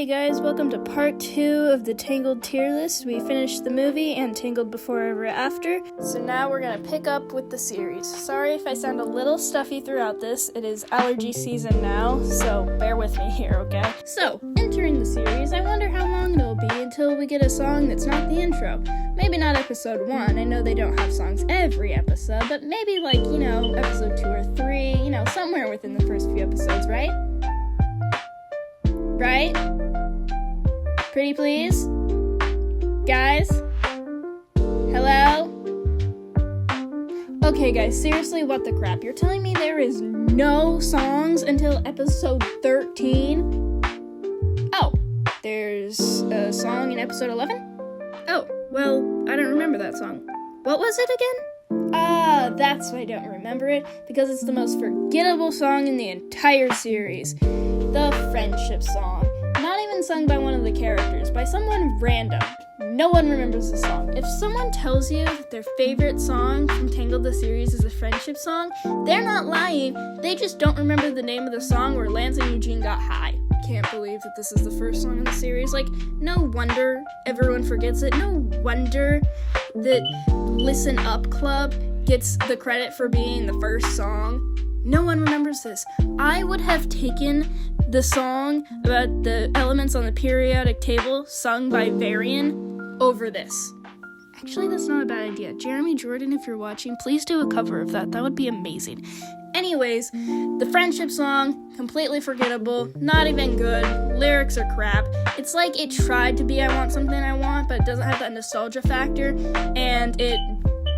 Hey guys, welcome to part 2 of the Tangled tier list. We finished the movie and Tangled Before Ever After, so now we're gonna pick up with the series. Sorry if I sound a little stuffy throughout this, it is allergy season now, so bear with me here, okay? So, entering the series, I wonder how long it'll be until we get a song that's not the intro. Maybe not episode 1, I know they don't have songs every episode, but maybe episode 2 or 3, somewhere within the first few episodes, right? Right? Pretty please? Guys? Hello? Okay guys, seriously, what the crap? You're telling me there is no songs until episode 13? Oh, there's a song in episode 11? Oh, well, I don't remember that song. What was it again? That's why I don't remember it, because it's the most forgettable song in the entire series. The friendship song. Not even sung by one of the characters, by someone random. No one remembers the song. If someone tells you that their favorite song from Tangled the series is a friendship song, they're not lying. They just don't remember the name of the song where Lance and Eugene got high. Can't believe that this is the first song in the series. No wonder everyone forgets it. No wonder that Listen Up Club gets the credit for being the first song. No one remembers this. I would have taken the song about the elements on the periodic table sung by Varian over this. Actually, that's not a bad idea. Jeremy Jordan, if you're watching, please do a cover of that. That would be amazing. Anyways, the friendship song, completely forgettable, not even good, lyrics are crap. It's like it tried to be I Want Something I Want, but it doesn't have that nostalgia factor, and it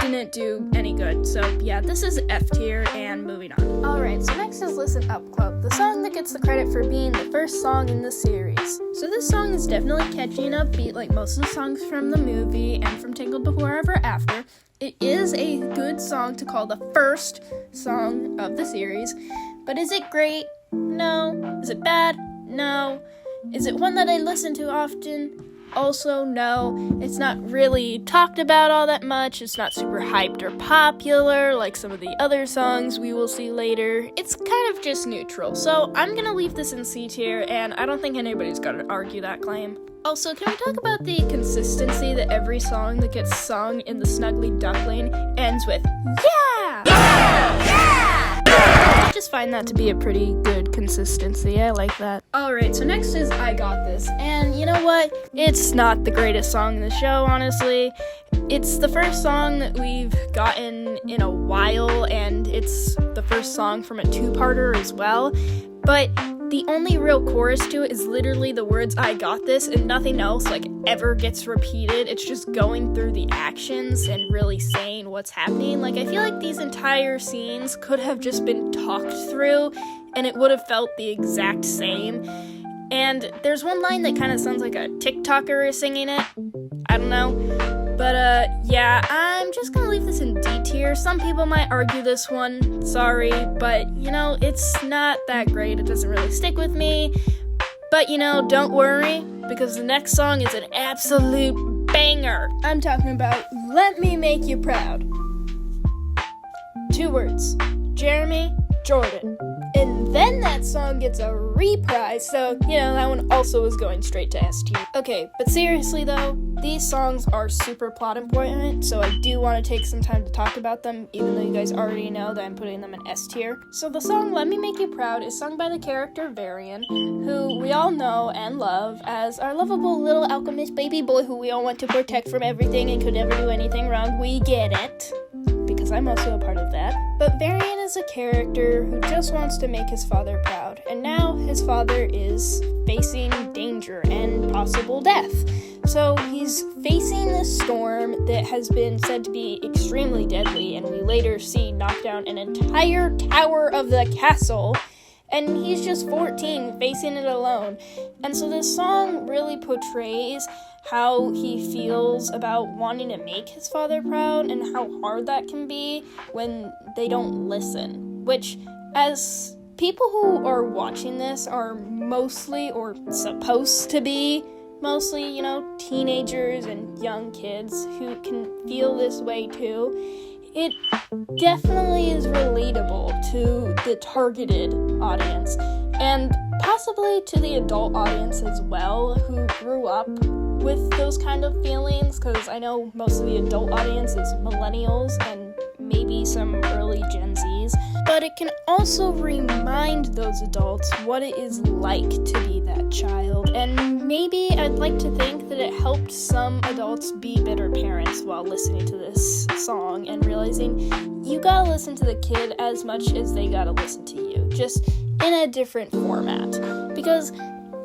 didn't do any good. So yeah, this is F tier, and moving on. Alright, so next is Listen Up Club, the song that gets the credit for being the first song in the series. So this song is definitely catchy and upbeat like most of the songs from the movie and from Tangled Before Ever After. It is a good song to call the first song of the series, but is it great? No. Is it bad? No. Is it one that I listen to often? Also, no. It's not really talked about all that much. It's not super hyped or popular like some of the other songs we will see later. It's kind of just neutral. So I'm gonna leave this in C tier, and I don't think anybody's gonna argue that claim. Also, can we talk about the consistency that every song that gets sung in the Snuggly Duckling ends with, yeah! Yeah! Yeah! I just find that to be a pretty good consistency. I like that. Alright, so next is I Got This. And you know what? It's not the greatest song in the show, honestly. It's the first song that we've gotten in a while, and it's the first song from a two-parter as well. But the only real chorus to it is literally the words I got this, and nothing else ever gets repeated. It's just going through the actions and really saying what's happening. I feel like these entire scenes could have just been talked through and it would have felt the exact same. And there's one line that kind of sounds like a TikToker is singing it. I don't know. But, yeah, I'm just gonna leave this in D tier. Some people might argue this one, sorry, but, it's not that great. It doesn't really stick with me. But, don't worry, because the next song is an absolute banger. I'm talking about Let Me Make You Proud. 2 words, Jeremy Jordan. And then that song gets a reprise, so, that one also is going straight to S tier. Okay, but seriously though, these songs are super plot important, so I do want to take some time to talk about them, even though you guys already know that I'm putting them in S tier. So the song Let Me Make You Proud is sung by the character Varian, who we all know and love as our lovable little alchemist baby boy who we all want to protect from everything and could never do anything wrong. We get it, because I'm also a part of that. But Varian is a character who just wants to make his father proud, and now his father is facing danger and possible death. So he's facing this storm that has been said to be extremely deadly, and we later see knock down an entire tower of the castle, and he's just 14 facing it alone. And so this song really portrays how he feels about wanting to make his father proud and how hard that can be when they don't listen. Which, as people who are watching this are mostly, or supposed to be, mostly, teenagers and young kids who can feel this way too, it definitely is relatable to the targeted audience. and possibly to the adult audience as well, who grew up with those kind of feelings, because I know most of the adult audience is millennials and maybe some early Gen Zs, but it can also remind those adults what it is like to be that child, and maybe I'd like to think that it helped some adults be better parents while listening to this song and realizing you gotta listen to the kid as much as they gotta listen to you, just in a different format, because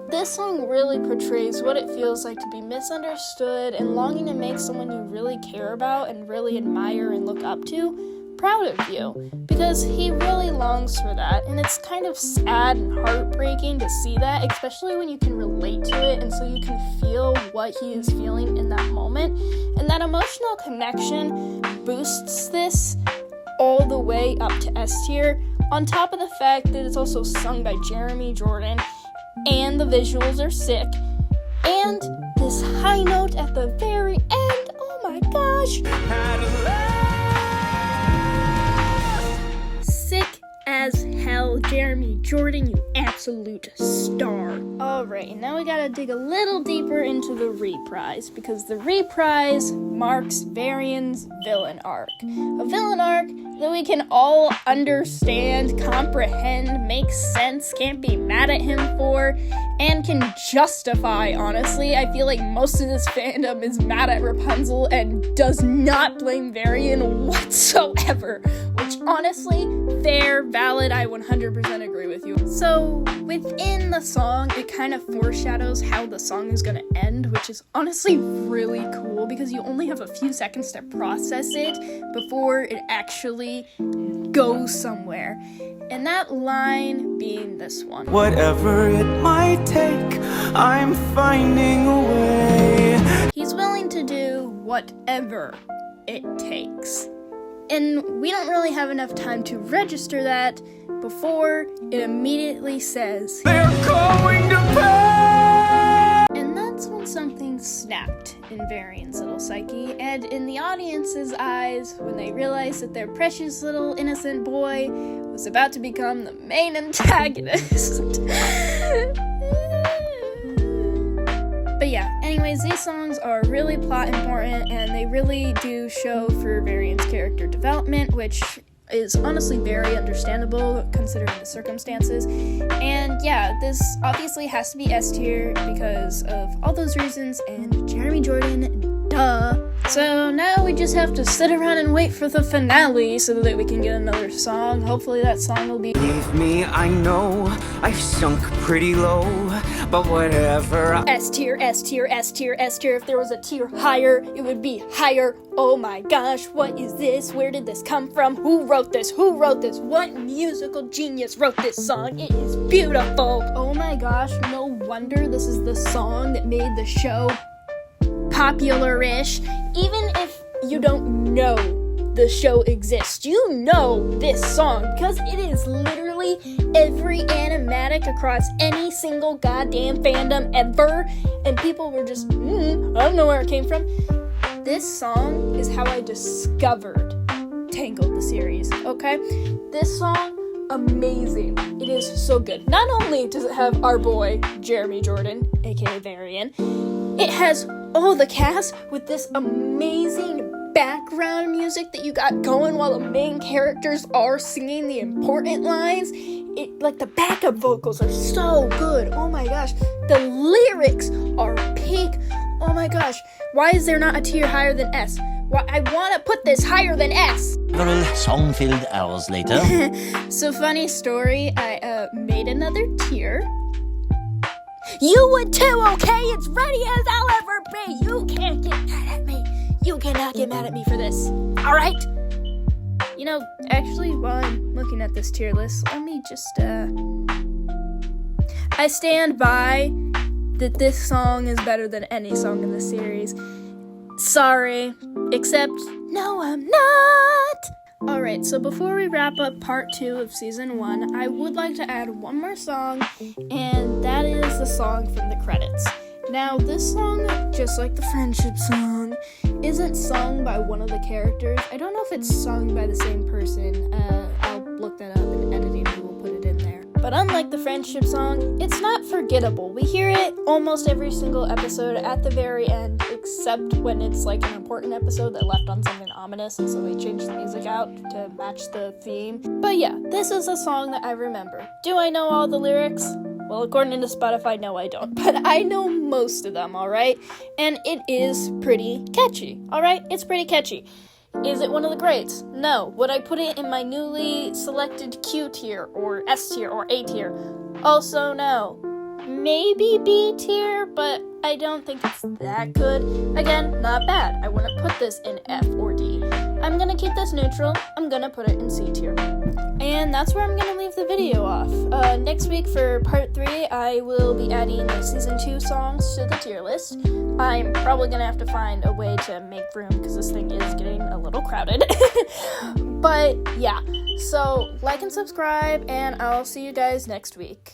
this song really portrays what it feels like to be misunderstood and longing to make someone you really care about and really admire and look up to proud of you, because he really longs for that, and it's kind of sad and heartbreaking to see that, especially when you can relate to it and so you can feel what he is feeling in that moment, and that emotional connection boosts this all the way up to S tier, on top of the fact that it's also sung by Jeremy Jordan, and the visuals are sick, and this high note at the very end, oh my gosh, sick as hell. Jeremy Jordan, you absolute star. Alright, now we gotta dig a little deeper into the reprise, because the reprise marks Varian's villain arc. A villain arc that we can all understand, comprehend, make sense, can't be mad at him for, and can justify, honestly. I feel like most of this fandom is mad at Rapunzel and does not blame Varian whatsoever, which honestly, fair, valid, I 100% agree with you. So, within the song, it kind of foreshadows how the song is gonna end, which is honestly really cool, because you only have a few seconds to process it before it actually goes somewhere. And that line being this one. Whatever it might take, I'm finding a way. He's willing to do whatever it takes. And we don't really have enough time to register that before it immediately says, They're going to pay! And that's when something snapped in Varian's little psyche, and in the audience's eyes, when they realized that their precious little innocent boy was about to become the main antagonist. But yeah, anyways, these songs are really plot important, and they really do show for Varian's character development, which is honestly very understandable considering the circumstances. And yeah, this obviously has to be S tier because of all those reasons, and Jeremy Jordan, duh. So now we just have to sit around and wait for the finale so that we can get another song. Hopefully that song will be... Believe me, I know I've sunk pretty low, but whatever. S tier, S tier, S tier, S tier. If there was a tier higher, it would be higher. Oh my gosh, what is this? Where did this come from? Who wrote this? Who wrote this? What musical genius wrote this song? It is beautiful. Oh my gosh, no wonder this is the song that made the show popular-ish. Even if you don't know the show exists, you know this song, because it is literally every animatic across any single goddamn fandom ever, and people were just, I don't know where it came from. This song is how I discovered Tangled, the series, okay? This song, amazing. It is so good. Not only does it have our boy, Jeremy Jordan, aka Varian, it has all the cast with this amazing background music that you got going while the main characters are singing the important lines. Like, the backup vocals are so good. Oh my gosh. The lyrics are peak. Oh my gosh. Why is there not a tier higher than S? Why, I want to put this higher than S. Several song-filled hours later. So, funny story, I made another tier. You would too, okay? It's ready as I'll ever be. You can't get mad at me. You cannot get mad at me for this. Alright? You know, actually, while I'm looking at this tier list, let me just, I stand by that this song is better than any song in the series. Sorry. Except, no, I'm not! Alright, so before we wrap up part 2 of season 1, I would like to add one more song, and that is the song from the credits. Now, this song, just like the friendship song, isn't sung by one of the characters. I don't know if it's sung by the same person. I'll look that up in editing and we'll put it in there. But But unlike the friendship song, it's not forgettable. We hear it almost every single episode at the very end, except when it's like an important episode that left on something ominous, and so we change the music out to match the theme. But yeah, this is a song that I remember. Do I know all the lyrics? Well, according to Spotify, no, I don't. But I know most of them, alright? And it is pretty catchy, alright? It's pretty catchy. Is it one of the greats? No. Would I put it in my newly selected Q tier, or S tier, or A tier? Also no. Maybe B tier, but I don't think it's that good. Again, not bad. I wouldn't put this in F or D. I'm gonna keep this neutral. I'm gonna put it in C tier. And that's where I'm gonna leave the video off. Next week for part 3, I will be adding the season 2 songs to the tier list. I'm probably gonna have to find a way to make room because this thing is getting a little crowded. But yeah, so like and subscribe, and I'll see you guys next week.